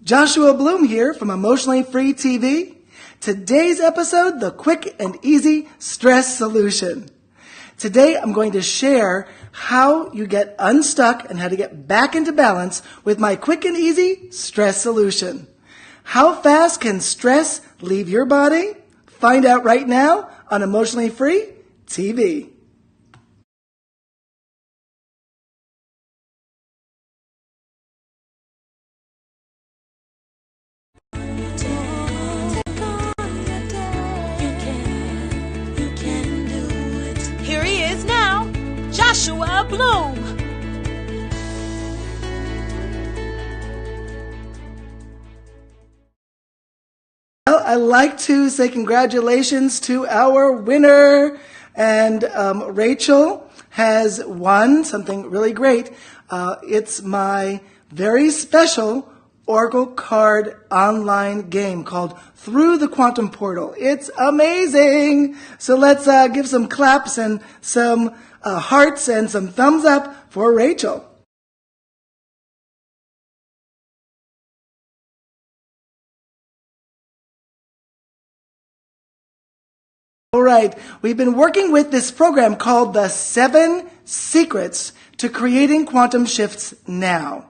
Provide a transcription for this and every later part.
Joshua Bloom here from Emotionally Free TV. Today's episode, the quick and easy stress solution. Today I'm going to share how you get unstuck and how to get back into balance with my quick and easy stress solution. How fast can stress leave your body? Find out right now on Emotionally Free TV. Here he is now, Joshua Bloom. Well, I'd like to say congratulations to our winner. And Rachel has won something really great. It's my very special Oracle card online game called Through the Quantum Portal. It's amazing. So let's give some claps and some hearts and some thumbs up for Rachel. All right, we've been working with this program called the 7 Secrets to Creating Quantum Shifts Now.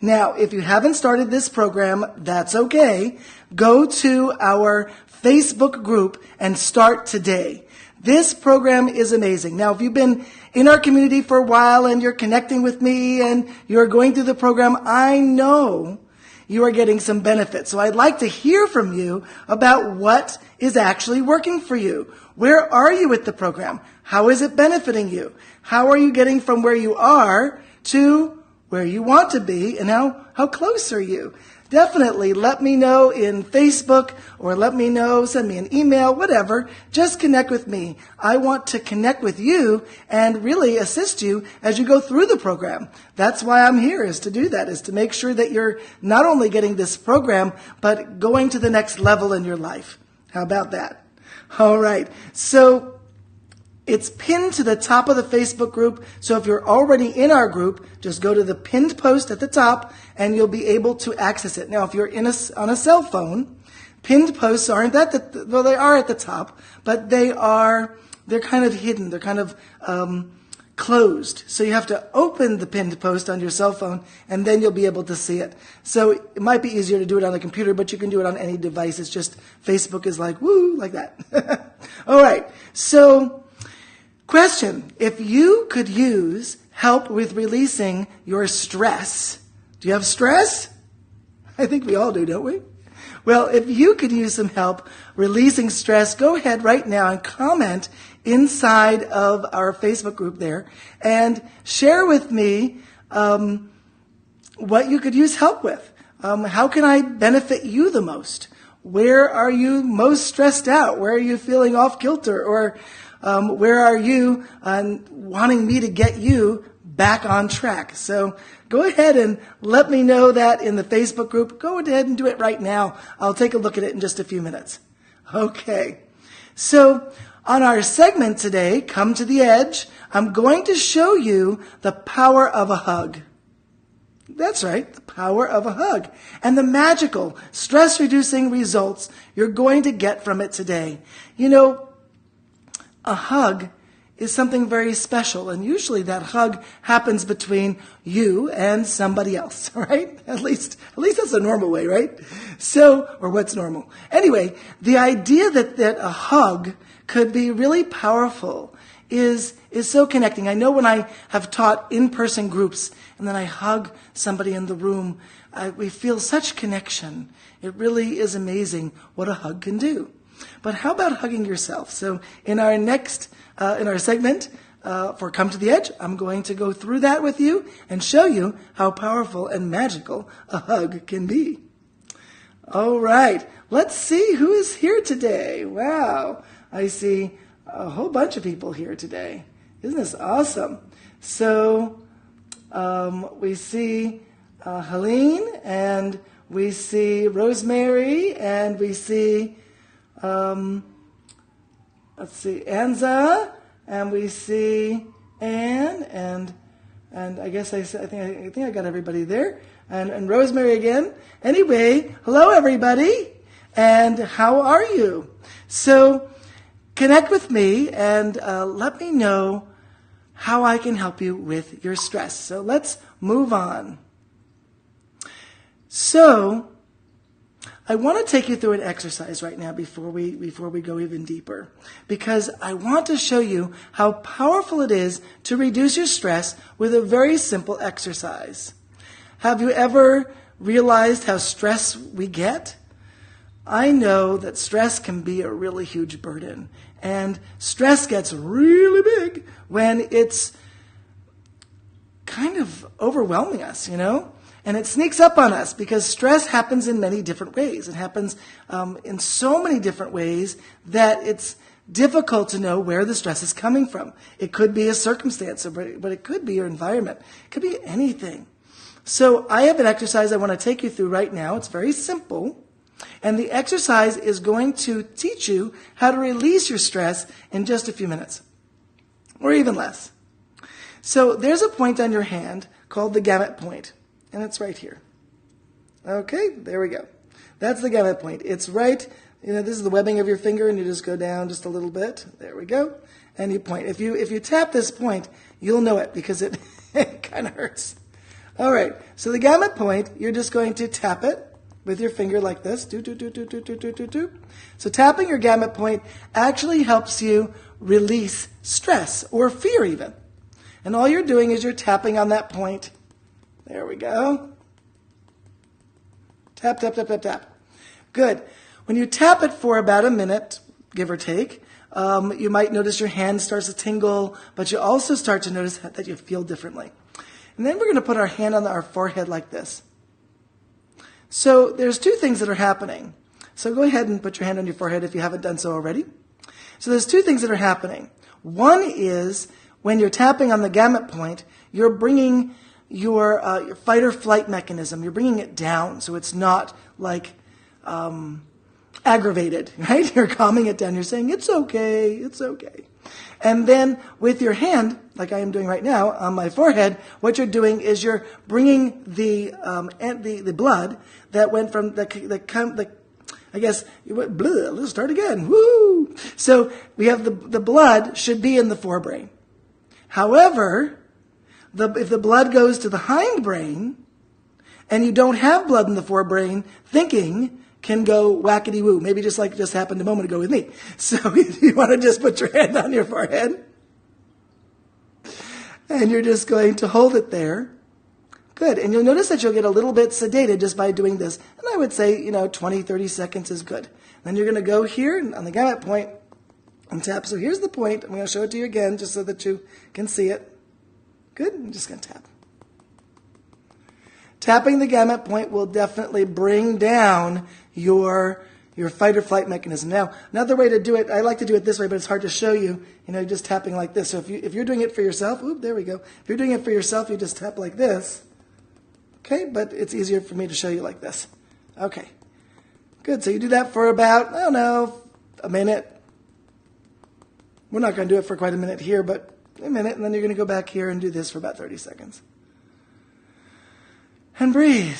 Now, if you haven't started this program, that's okay. Go to our Facebook group and start today. This program is amazing. Now, if you've been in our community for a while and you're connecting with me and you're going through the program, I know you are getting some benefits. So I'd like to hear from you about what is actually working for you. Where are you with the program? How is it benefiting you? How are you getting from where you are to where you want to be, and how close are you? Definitely let me know in Facebook, or let me know, send me an email, whatever. Just connect with me. I want to connect with you and really assist you as you go through the program. That's why I'm here, is to do that, is to make sure that you're not only getting this program, but going to the next level in your life. How about that? All right. So it's pinned to the top of the Facebook group. So if you're already in our group, just go to the pinned post at the top and you'll be able to access it. Now, if you're on a cell phone, pinned posts aren't well, they are at the top, but they're kind of hidden. They're kind of closed. So you have to open the pinned post on your cell phone and then you'll be able to see it. So it might be easier to do it on a computer, but you can do it on any device. It's just Facebook is like, woo, like that. All right. So question, if you could use help with releasing your stress, do you have stress? I think we all do, don't we? Well, if you could use some help releasing stress, go ahead right now and comment inside of our Facebook group there and share with me what you could use help with. How can I benefit you the most? Where are you most stressed out? Where are you feeling off kilter? Or where are you wanting me to get you back on track? So go ahead and let me know that in the Facebook group. Go ahead and do it right now. I'll take a look at it in just a few minutes. Okay. So on our segment today, Come to the Edge, I'm going to show you the power of a hug. That's right, the power of a hug and the magical stress-reducing results you're going to get from it today. You know, a hug is something very special, and usually that hug happens between you and somebody else, right? At least that's a normal way, right? So, or what's normal? Anyway, the idea that a hug could be really powerful is so connecting. I know when I have taught in-person groups and then I hug somebody in the room, we feel such connection. It really is amazing what a hug can do. But how about hugging yourself? So in our next, in our segment for Come to the Edge, I'm going to go through that with you and show you how powerful and magical a hug can be. All right, let's see who is here today. Wow, I see a whole bunch of people here today. Isn't this awesome? So we see Helene, and we see Rosemary, and we see let's see, Anza, and we see Anne, and I guess I think I got everybody there. and Rosemary again. Anyway, hello everybody, and how are you? So connect with me and let me know how I can help you with your stress. So let's move on. So I want to take you through an exercise right now before we go even deeper, because I want to show you how powerful it is to reduce your stress with a very simple exercise. Have you ever realized how stressed we get? I know that stress can be a really huge burden, and stress gets really big when it's kind of overwhelming us, And it sneaks up on us because stress happens in many different ways. It happens in so many different ways that it's difficult to know where the stress is coming from. It could be a circumstance, but it could be your environment. It could be anything. So I have an exercise I want to take you through right now. It's very simple. And the exercise is going to teach you how to release your stress in just a few minutes, or even less. So there's a point on your hand called the gamut point. And it's right here. Okay, there we go. That's the gamut point. It's right, this is the webbing of your finger, and you just go down just a little bit. There we go. And you point. If you tap this point, you'll know it because it kind of hurts. All right, so the gamut point, you're just going to tap it with your finger like this. Do, do, do, do, do, do, do, do, do. So tapping your gamut point actually helps you release stress or fear even. And all you're doing is you're tapping on that point. There we go. Tap, tap, tap, tap, tap. Good. When you tap it for about a minute, give or take, you might notice your hand starts to tingle, but you also start to notice that you feel differently. And then we're going to put our hand on our forehead like this. So there's two things that are happening. So go ahead and put your hand on your forehead if you haven't done so already. So there's two things that are happening. One is when you're tapping on the gamut point, you're bringing your fight or flight mechanism, you're bringing it down so it's not like aggravated, right? You're calming it down. You're saying, it's okay, it's okay. And then with your hand, like I am doing right now on my forehead, what you're doing is you're bringing the blood that went from let's start again. Woo! So we have the blood should be in the forebrain. However, if the blood goes to the hindbrain and you don't have blood in the forebrain, thinking can go whackety-woo. Maybe just like just happened a moment ago with me. So you want to just put your hand on your forehead and you're just going to hold it there. Good. And you'll notice that you'll get a little bit sedated just by doing this. And I would say, 20, 30 seconds is good. Then you're going to go here on the gamut point and tap. So here's the point. I'm going to show it to you again just so that you can see it. Good. I'm just going to tap. Tapping the gamut point will definitely bring down your fight or flight mechanism. Now, another way to do it, I like to do it this way, but it's hard to show you, just tapping like this. So if you're doing it for yourself, there we go. If you're doing it for yourself, you just tap like this. Okay, but it's easier for me to show you like this. Okay, good. So you do that for about, a minute. We're not going to do it for quite a minute here, but a minute, and then you're going to go back here and do this for about 30 seconds. And breathe.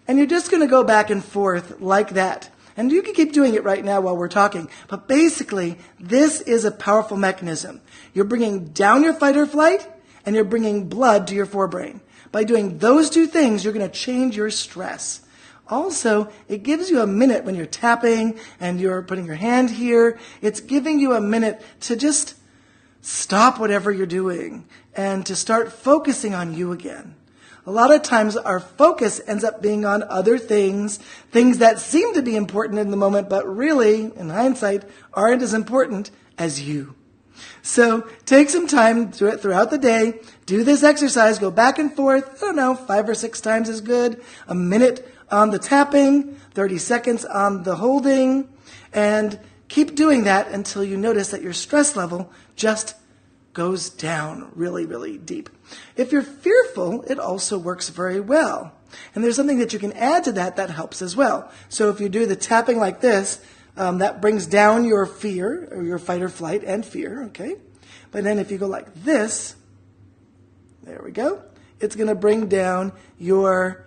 And you're just going to go back and forth like that. And you can keep doing it right now while we're talking. But basically, this is a powerful mechanism. You're bringing down your fight or flight, and you're bringing blood to your forebrain. By doing those two things, you're going to change your stress. Also, it gives you a minute when you're tapping and you're putting your hand here. It's giving you a minute to just stop whatever you're doing and to start focusing on you again. A lot of times our focus ends up being on other things that seem to be important in the moment, but really, in hindsight, aren't as important as you. So take some time throughout the day, do this exercise, go back and forth, 5 or 6 times is good, a minute on the tapping, 30 seconds on the holding, and keep doing that until you notice that your stress level just goes down really, really deep. If you're fearful, it also works very well. And there's something that you can add to that helps as well. So if you do the tapping like this, that brings down your fear, or your fight or flight and fear, okay? But then if you go like this, There we go. It's going to bring down your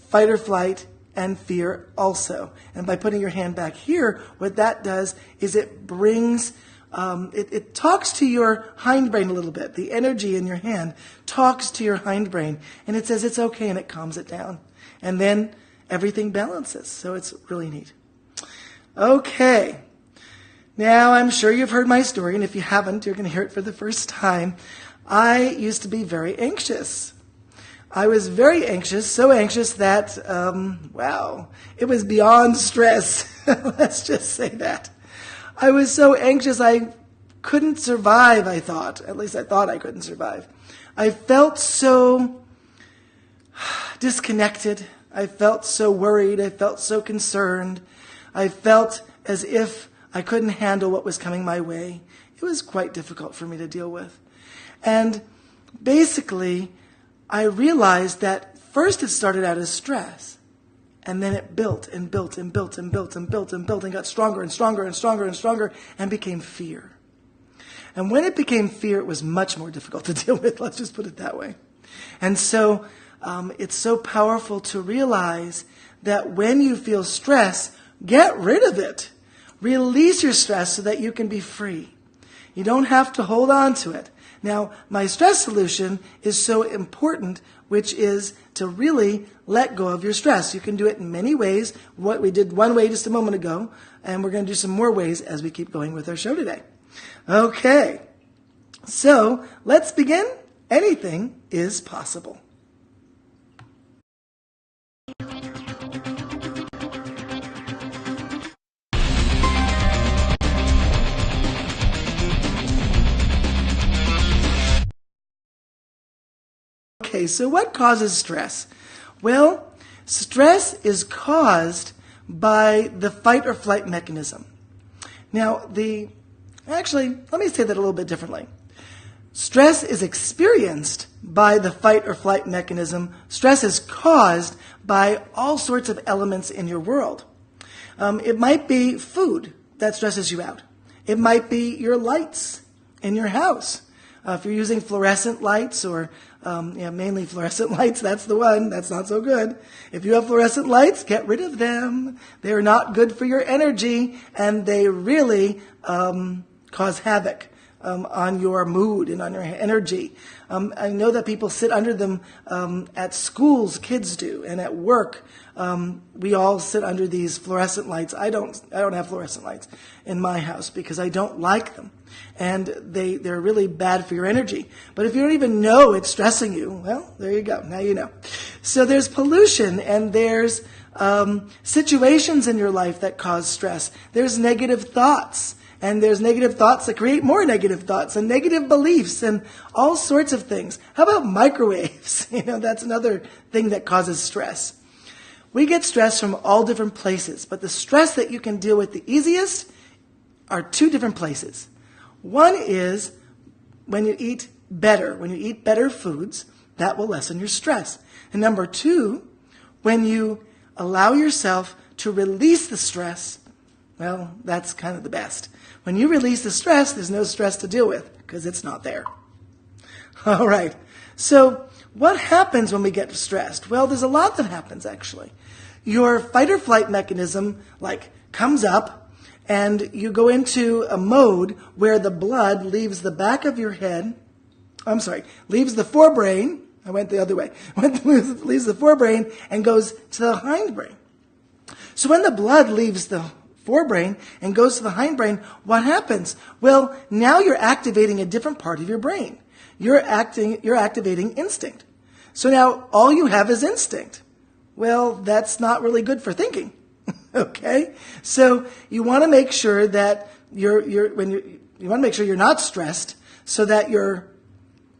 fight or flight and fear also. And by putting your hand back here, what that does is it brings, it talks to your hindbrain a little bit. The energy in your hand talks to your hindbrain, and it says it's okay, and it calms it down. And then everything balances. So it's really neat. Okay. Now, I'm sure you've heard my story, and if you haven't, you're going to hear it for the first time. I used to be very anxious. I was very anxious, so anxious that, it was beyond stress. Let's just say that. I was so anxious I couldn't survive, I thought. At least I thought I couldn't survive. I felt so disconnected. I felt so worried. I felt so concerned. I felt as if I couldn't handle what was coming my way. It was quite difficult for me to deal with. And basically, I realized that first it started out as stress, and then it built and built and built and built and built and built and got stronger and stronger and stronger and stronger and became fear. And when it became fear, it was much more difficult to deal with. Let's just put it that way. And so it's so powerful to realize that when you feel stress, get rid of it. Release your stress so that you can be free. You don't have to hold on to it. Now, my stress solution is so important, which is to really let go of your stress. You can do it in many ways. What we did one way just a moment ago, and we're going to do some more ways as we keep going with our show today. Okay, so let's begin. Anything is possible. Okay, so what causes stress? Well, stress is caused by the fight or flight mechanism. Now, let me say that a little bit differently. Stress is experienced by the fight or flight mechanism. Stress is caused by all sorts of elements in your world. It might be food that stresses you out. It might be your lights in your house. If you're using fluorescent lights or mainly fluorescent lights, that's the one. That's not so good. If you have fluorescent lights, get rid of them. They're not good for your energy, and they really cause havoc on your mood and on your energy. I know that people sit under them at schools, kids do, and at work. We all sit under these fluorescent lights. I don't have fluorescent lights in my house because I don't like them. And they're really bad for your energy. But if you don't even know it's stressing you, well, there you go. Now you know. So there's pollution, and there's situations in your life that cause stress. There's negative thoughts. And there's negative thoughts that create more negative thoughts and negative beliefs and all sorts of things. How about microwaves? That's another thing that causes stress. We get stress from all different places, but the stress that you can deal with the easiest are two different places. One is when you eat better foods, that will lessen your stress. And number two, when you allow yourself to release the stress, well, that's kind of the best. When you release the stress, there's no stress to deal with because it's not there. All right. So what happens when we get stressed? Well, there's a lot that happens, actually. Your fight or flight mechanism, comes up, and you go into a mode where the blood leaves the back of your head. Leaves the forebrain. I went the other way. Leaves the forebrain and goes to the hindbrain. So when the blood leaves the forebrain and goes to the hindbrain, what happens? Well, now you're activating a different part of your brain. You're activating instinct. So now all you have is instinct. Well, that's not really good for thinking. Okay? So you want to make sure that you want to make sure you're not stressed so that your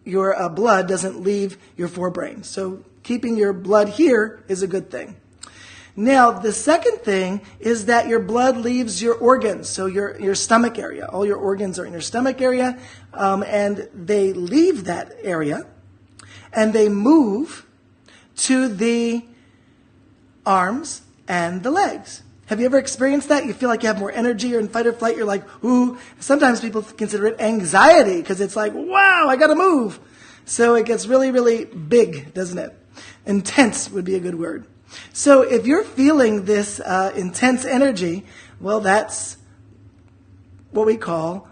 blood doesn't leave your forebrain. So keeping your blood here is a good thing. Now, the second thing is that your blood leaves your organs, so your stomach area. All your organs are in your stomach area, and they leave that area, and they move to the arms and the legs. Have you ever experienced that? You feel like you have more energy, or in fight or flight, you're like, ooh. Sometimes people consider it anxiety, because it's like, wow, I got to move. So it gets really, really big, doesn't it? Intense would be a good word. So if you're feeling this intense energy, well, that's what we call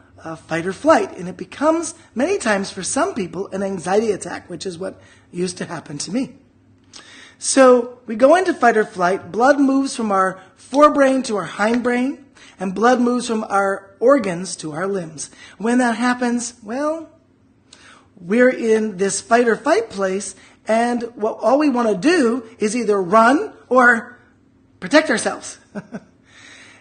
fight or flight. And it becomes, many times for some people, an anxiety attack, which is what used to happen to me. So we go into fight or flight. Blood moves from our forebrain to our hindbrain, and blood moves from our organs to our limbs. When that happens, well, we're in this fight or fight place, and all we want to do is either run or protect ourselves.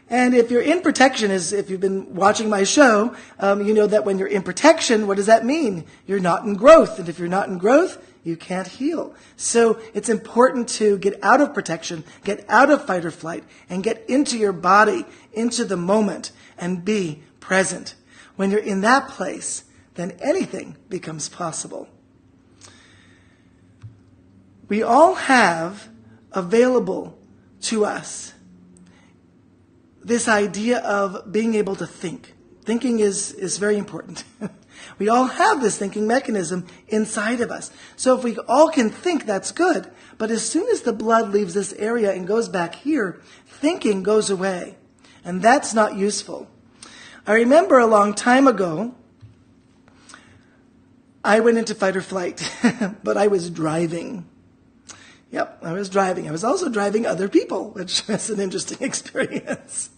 And if you're in protection, as if you've been watching my show, you know that when you're in protection, what does that mean? You're not in growth. And if you're not in growth, you can't heal. So it's important to get out of protection, get out of fight or flight, and get into your body, into the moment, and be present. When you're in that place, then anything becomes possible. We all have available to us this idea of being able to think. Thinking is very important. We all have this thinking mechanism inside of us. So if we all can think, that's good. But as soon as the blood leaves this area and goes back here, thinking goes away. And that's not useful. I remember a long time ago, I went into fight or flight, but I was driving. Yep, I was driving. I was also driving other people, which was an interesting experience.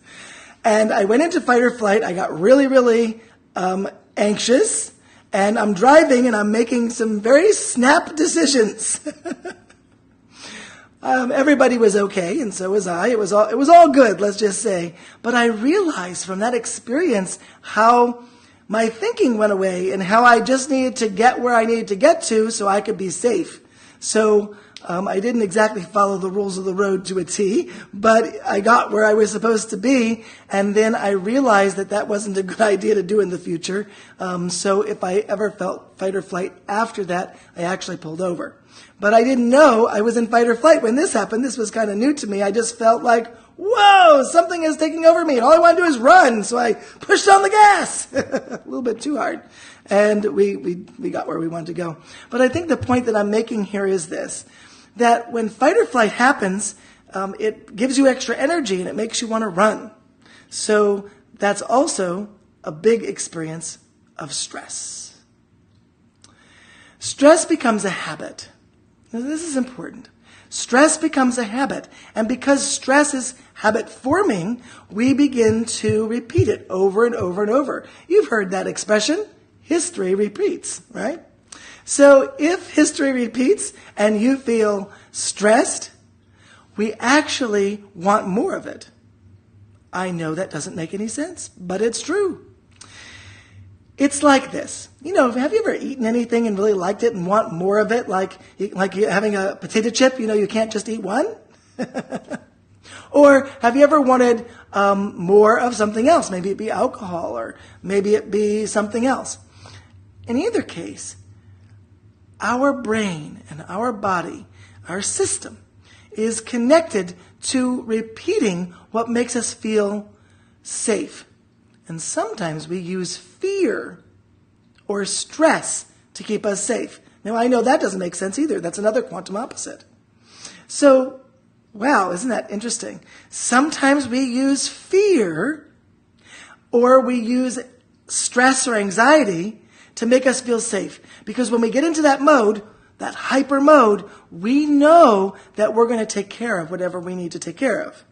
And I went into fight or flight. I got really, really anxious. And I'm driving and I'm making some very snap decisions. Everybody was okay, and so was I. It was all good, let's just say. But I realized from that experience how my thinking went away and how I just needed to get where I needed to get to so I could be safe. So I didn't exactly follow the rules of the road to a T, but I got where I was supposed to be, and then I realized that that wasn't a good idea to do in the future. So if I ever felt fight or flight after that, I actually pulled over. But I didn't know I was in fight or flight when this happened. This was kind of new to me. I just felt like, whoa, something is taking over me. All I want to do is run. So I pushed on the gas a little bit too hard. And we got where we wanted to go. But I think the point that I'm making here is this, that when fight or flight happens, it gives you extra energy and it makes you want to run. So that's also a big experience of stress. Stress becomes a habit. Now, this is important. Stress becomes a habit. And because stress is habit forming, we begin to repeat it over and over and over. You've heard that expression, history repeats, right? So if history repeats and you feel stressed, we actually want more of it. I know that doesn't make any sense, but it's true. It's like this. You know, have you ever eaten anything and really liked it and want more of it? Like you're having a potato chip, you know, you can't just eat one? Or have you ever wanted more of something else? Maybe it be alcohol, or maybe it be something else. In either case, our brain and our body, our system, is connected to repeating what makes us feel safe. And sometimes we use fear or stress to keep us safe. Now, I know that doesn't make sense either. That's another quantum opposite. So, wow, isn't that interesting? Sometimes we use fear or we use stress or anxiety to make us feel safe. Because when we get into that mode, that hyper mode, we know that we're going to take care of whatever we need to take care of.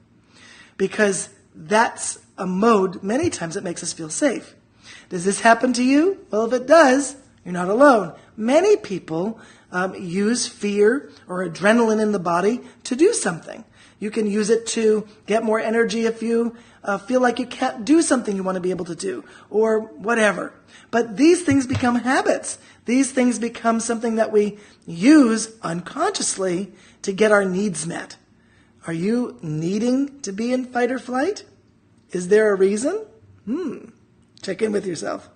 Because that's a mode, many times, that makes us feel safe. Does this happen to you? Well, if it does, you're not alone. Many people use fear or adrenaline in the body to do something. You can use it to get more energy if you feel like you can't do something you want to be able to do, or whatever. But these things become habits. These things become something that we use unconsciously to get our needs met. Are you needing to be in fight or flight? Is there a reason? Check in with yourself.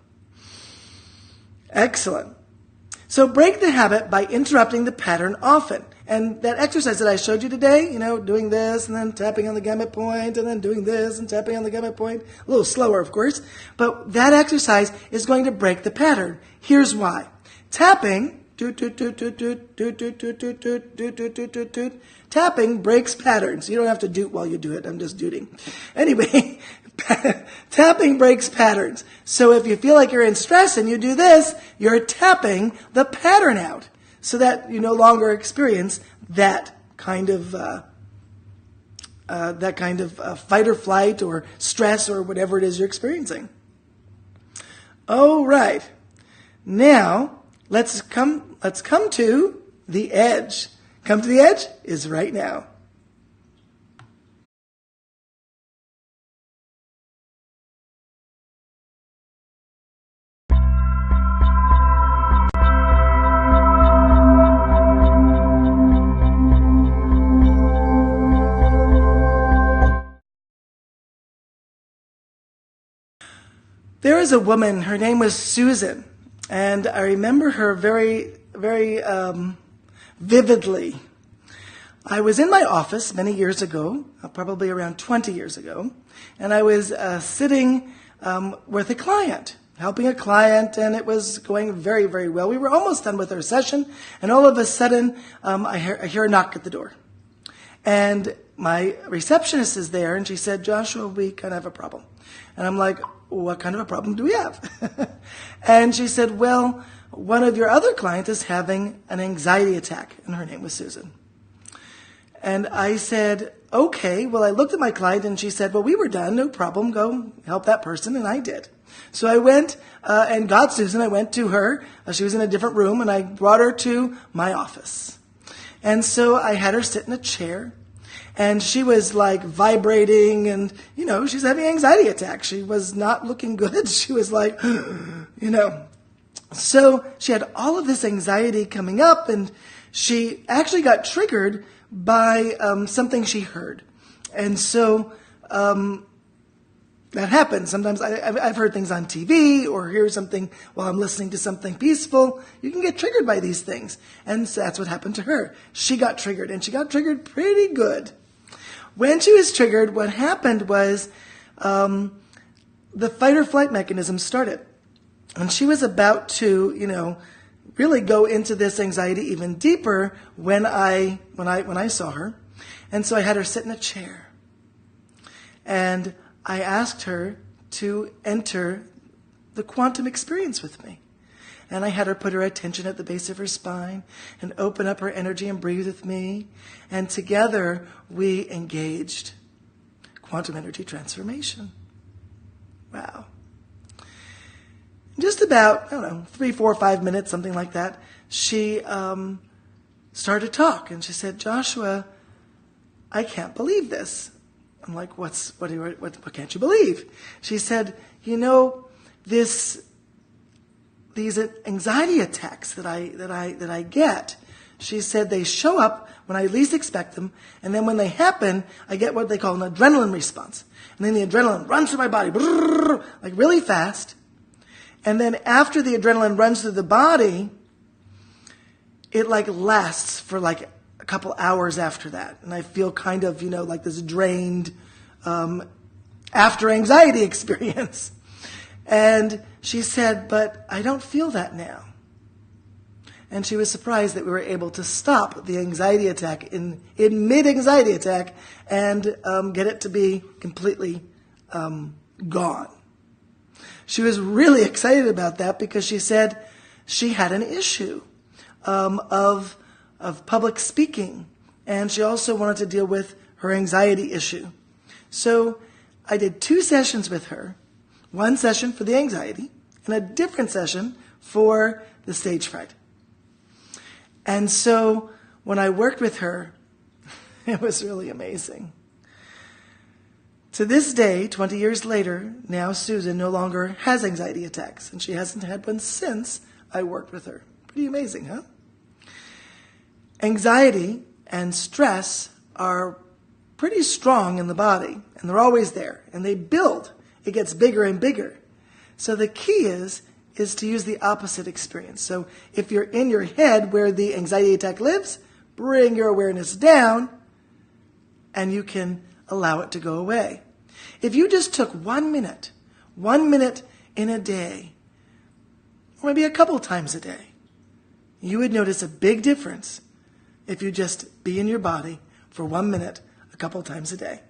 Excellent. So break the habit by interrupting the pattern often. And that exercise that I showed you today, you know, doing this and then tapping on the gamut point and then doing this and tapping on the gamut point, a little slower, of course, but that exercise is going to break the pattern. Here's why. Tapping Toot, toot, toot, toot, toot, toot, toot, toot, toot, toot, toot, toot, toot, toot, toot. Tapping breaks patterns. You don't have to doot while you do it. I'm just dooting. Anyway, tapping breaks patterns. So if you feel like you're in stress and you do this, you're tapping the pattern out so that you no longer experience that kind of fight or flight or stress or whatever it is you're experiencing. All right. Now, let's come to the edge. Come to the edge is right now. There was a woman, her name was Susan, and I remember her very, very vividly. I was in my office many years ago, probably around 20 years ago, and I was sitting with a client, helping a client, and it was going very, very well. We were almost done with our session, and all of a sudden, I hear a knock at the door. And my receptionist is there, and she said, Joshua, we kind of have a problem. And I'm like, what kind of a problem do we have? And she said, well, one of your other clients is having an anxiety attack. And her name was Susan. And I said, okay. Well, I looked at my client and she said, well, we were done. No problem. Go help that person. And I did. So I went and got Susan. I went to her. She was in a different room and I brought her to my office. And so I had her sit in a chair. And she was like vibrating and, she's having an anxiety attack. She was not looking good. She was like, So she had all of this anxiety coming up and she actually got triggered by something she heard. And so that happens. Sometimes I've heard things on TV or hear something while I'm listening to something peaceful. You can get triggered by these things. And so that's what happened to her. She got triggered and she got triggered pretty good. When she was triggered, what happened was the fight or flight mechanism started. And she was about to, really go into this anxiety even deeper when I saw her. And so I had her sit in a chair. And I asked her to enter the quantum experience with me. And I had her put her attention at the base of her spine and open up her energy and breathe with me. And together we engaged quantum energy transformation. Wow. Just about, 3, 4, 5 minutes, something like that, she started to talk. And she said, Joshua, I can't believe this. I'm like, what can't you believe? She said, these anxiety attacks that I get, she said they show up when I least expect them, and then when they happen, I get what they call an adrenaline response. And then the adrenaline runs through my body, like really fast. And then after the adrenaline runs through the body, it like lasts for like a couple hours after that. And I feel kind of, like this drained after anxiety experience. And she said, but I don't feel that now. And she was surprised that we were able to stop the anxiety attack in mid-anxiety attack and get it to be completely gone. She was really excited about that because she said she had an issue of public speaking. And she also wanted to deal with her anxiety issue. So I did 2 sessions with her. 1 session for the anxiety and a different session for the stage fright. And so when I worked with her, it was really amazing. To this day, 20 years later, now Susan no longer has anxiety attacks, and she hasn't had one since I worked with her. Pretty amazing, huh? Anxiety and stress are pretty strong in the body, and they're always there, and they build. It gets bigger and bigger. So the key is to use the opposite experience. So if you're in your head where the anxiety attack lives, bring your awareness down, and you can allow it to go away. If you just took 1 minute in a day, or maybe a couple times a day, you would notice a big difference if you just be in your body for 1 minute a couple times a day.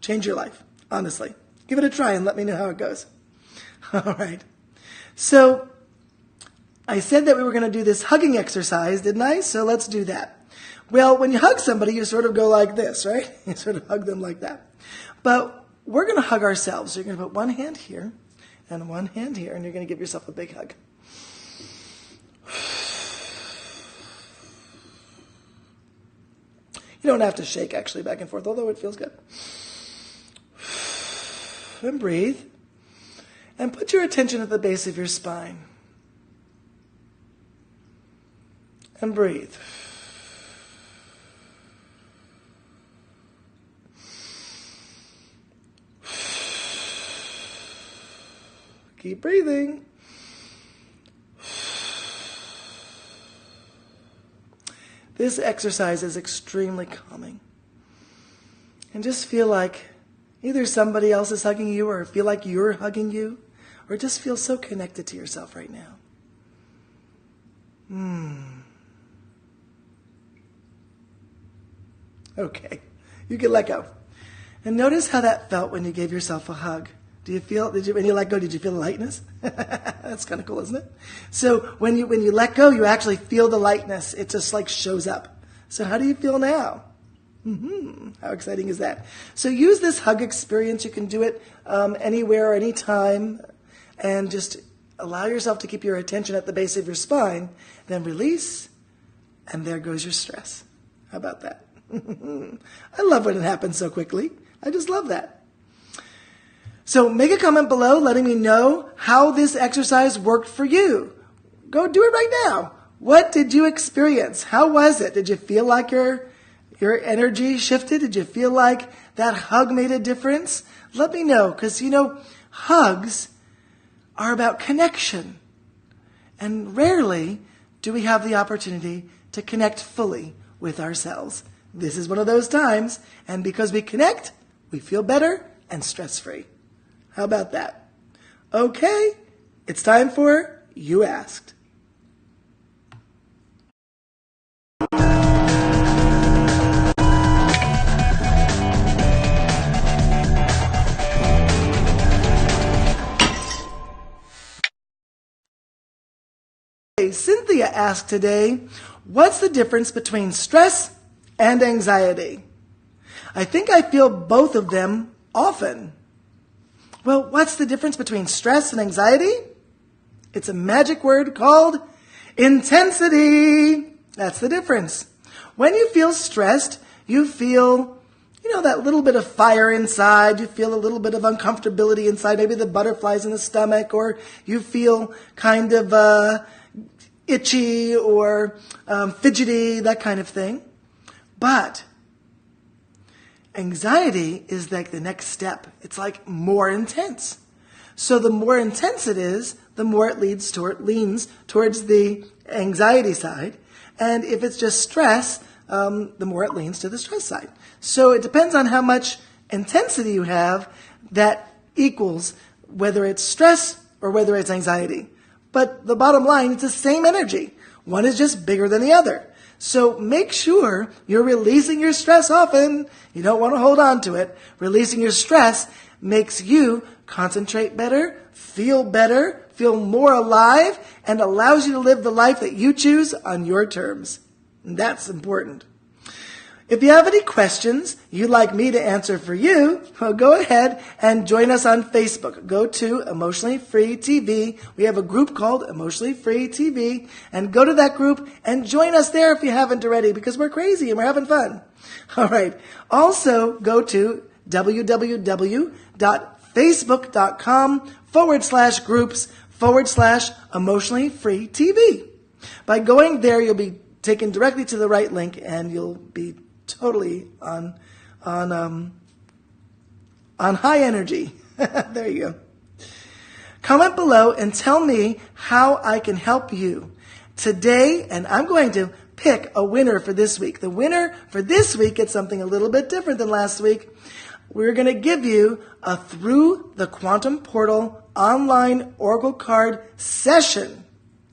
Change your life, honestly. Give it a try and let me know how it goes. All right. So I said that we were going to do this hugging exercise, didn't I? So let's do that. Well, when you hug somebody, you sort of go like this, right? You sort of hug them like that. But we're going to hug ourselves. So you're going to put one hand here and one hand here, and you're going to give yourself a big hug. You don't have to shake, actually, back and forth, although it feels good. And breathe. And put your attention at the base of your spine. And breathe. Keep breathing. This exercise is extremely calming. And just feel like either somebody else is hugging you or feel like you're hugging you, or just feel so connected to yourself right now. Okay, you can let go. And notice how that felt when you gave yourself a hug. When you let go, did you feel the lightness? That's kind of cool, isn't it? So when you let go, you actually feel the lightness. It just like shows up. So how do you feel now? How exciting is that? So use this hug experience. You can do it anywhere, anytime, and just allow yourself to keep your attention at the base of your spine. Then release, and there goes your stress. How about that? I love when it happens so quickly. I just love that. So make a comment below letting me know how this exercise worked for you. Go do it right now. What did you experience? How was it? Did you feel like your energy shifted? Did you feel like that hug made a difference? Let me know, because hugs are about connection. And rarely do we have the opportunity to connect fully with ourselves. This is one of those times, and because we connect, we feel better and stress-free. How about that? Okay, it's time for You Asked. Cynthia asked today, what's the difference between stress and anxiety? I think I feel both of them often. Well, what's the difference between stress and anxiety? It's a magic word called intensity. That's the difference. When you feel stressed, you feel, that little bit of fire inside. You feel a little bit of uncomfortability inside, maybe the butterflies in the stomach, or you feel kind of itchy or fidgety, that kind of thing. But anxiety is like the next step. It's like more intense. So the more intense it is, the more it leans towards the anxiety side. And if it's just stress, the more it leans to the stress side. So it depends on how much intensity you have that equals whether it's stress or whether it's anxiety. But the bottom line, it's the same energy. One is just bigger than the other. So make sure you're releasing your stress often. You don't want to hold on to it. Releasing your stress makes you concentrate better, feel more alive, and allows you to live the life that you choose on your terms. And that's important. If you have any questions you'd like me to answer for you, well, go ahead and join us on Facebook. Go to Emotionally Free TV. We have a group called Emotionally Free TV. And go to that group and join us there if you haven't already, because we're crazy and we're having fun. All right. Also, go to www.facebook.com/groups/Emotionally Free TV. By going there, you'll be taken directly to the right link, and you'll be totally on high energy. There you go. Comment below and tell me how I can help you today, and I'm going to pick a winner for this week. The winner for this week gets something a little bit different than last week. We're going to give you a Through the Quantum Portal online Oracle card session.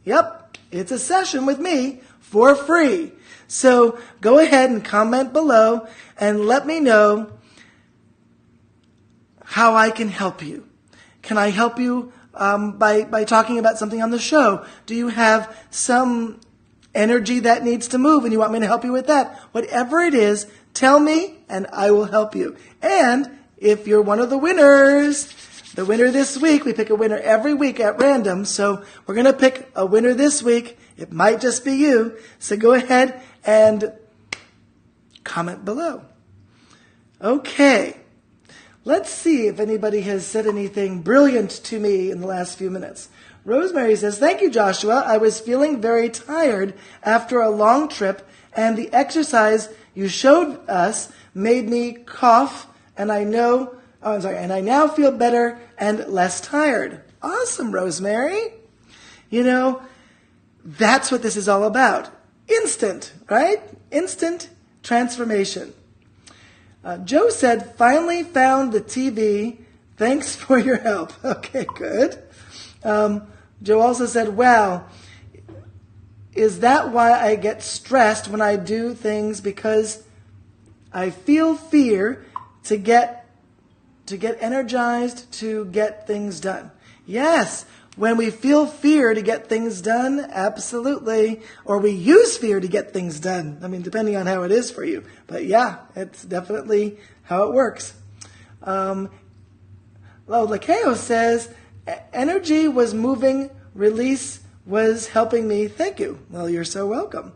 Yep, it's a session with me for free. So go ahead and comment below and let me know how I can help you. Can I help you by talking about something on the show? Do you have some energy that needs to move and you want me to help you with that? Whatever it is, tell me and I will help you. And if you're one of the winners, the winner this week, we pick a winner every week at random. So we're going to pick a winner this week. It might just be you. So go ahead and comment below. Okay. Let's see if anybody has said anything brilliant to me in the last few minutes. Rosemary says, thank you, Joshua. I was feeling very tired after a long trip, and the exercise you showed us made me cough, and I now feel better and less tired. Awesome, Rosemary. You know, that's what this is all about. Instant, right? Instant transformation. Joe said, finally found the TV. Thanks for your help. Okay, good. Joe also said, wow, is that why I get stressed when I do things? Because I feel fear to get energized to get things done. Yes, when we feel fear to get things done, absolutely. Or we use fear to get things done. I mean, depending on how it is for you. But yeah, it's definitely how it works. Lakeo says, energy was moving, release was helping me. Thank you. Well, you're so welcome.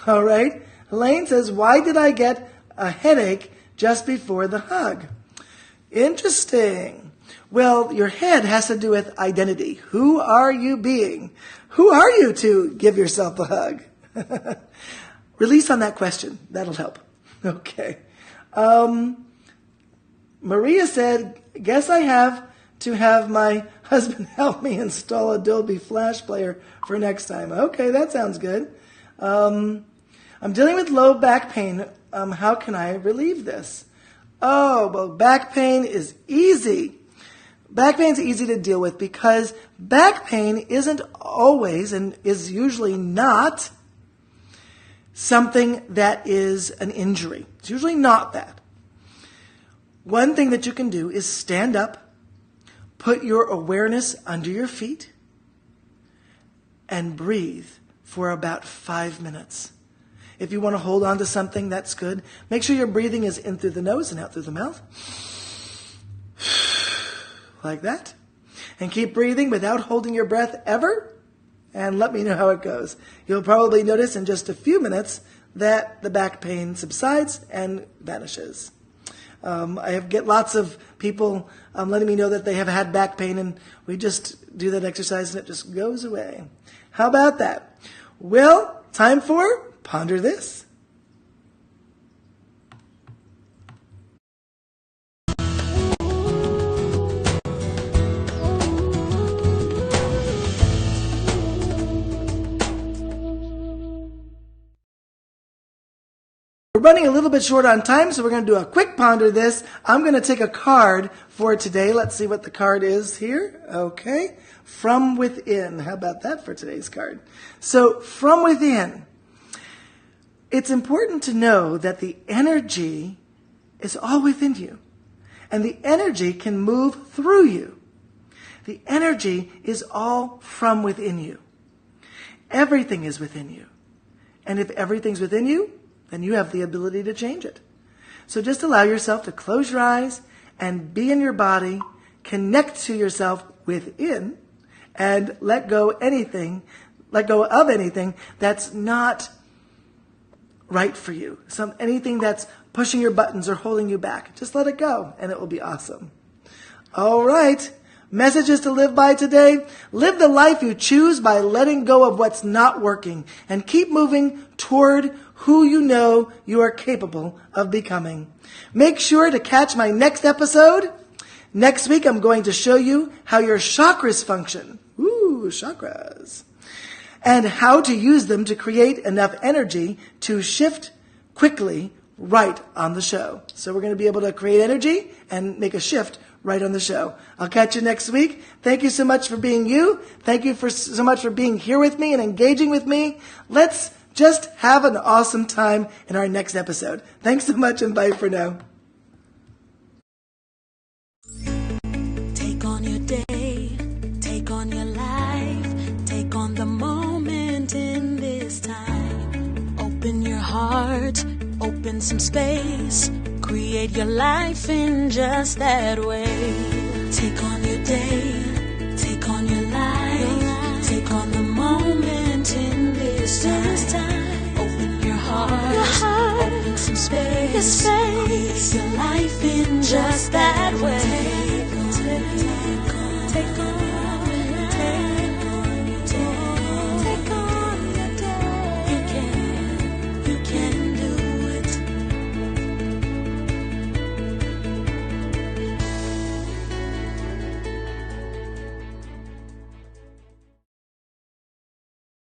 All right. Elaine says, why did I get a headache just before the hug? Interesting. Well, your head has to do with identity. Who are you being? Who are you to give yourself a hug? Release on that question. That'll help. Okay. Maria said, guess I have to have my husband help me install Adobe Flash Player for next time. Okay, that sounds good. I'm dealing with low back pain. How can I relieve this? Oh, well, back pain is easy. Back pain is easy to deal with because back pain isn't always and is usually not something that is an injury. It's usually not that. One thing that you can do is stand up, put your awareness under your feet, and breathe for about 5 minutes. If you want to hold on to something, that's good. Make sure your breathing is in through the nose and out through the mouth. Like that. And keep breathing without holding your breath ever. And let me know how it goes. You'll probably notice in just a few minutes that the back pain subsides and vanishes. I get lots of people letting me know that they have had back pain, and we just do that exercise and it just goes away. How about that? Well, time for Ponder This. We're running a little bit short on time, so we're going to do a quick Ponder This. I'm going to take a card for today. Let's see what the card is here. Okay. From within. How about that for today's card? So, from within. It's important to know that the energy is all within you. And the energy can move through you. The energy is all from within you. Everything is within you. And if everything's within you, then you have the ability to change it. So just allow yourself to close your eyes and be in your body, connect to yourself within, and let go of anything that's not right for you. Anything that's pushing your buttons or holding you back. Just let it go, and it will be awesome. All right. Messages to live by today. Live the life you choose by letting go of what's not working and keep moving toward who you know you are capable of becoming. Make sure to catch my next episode. Next week, I'm going to show you how your chakras function. Ooh, chakras. And how to use them to create enough energy to shift quickly right on the show. So we're going to be able to create energy and make a shift right on the show. I'll catch you next week. Thank you so much for being you. Thank you so much for being here with me and engaging with me. Let's Just have an awesome time in our next episode. Thanks so much and bye for now. Take on your day, take on your life, take on the moment in this time. Open your heart, open some space, create your life in just that way. Take on your day, take on your life, take on the moment in this time. Open your heart, open some space, create your life in just that way.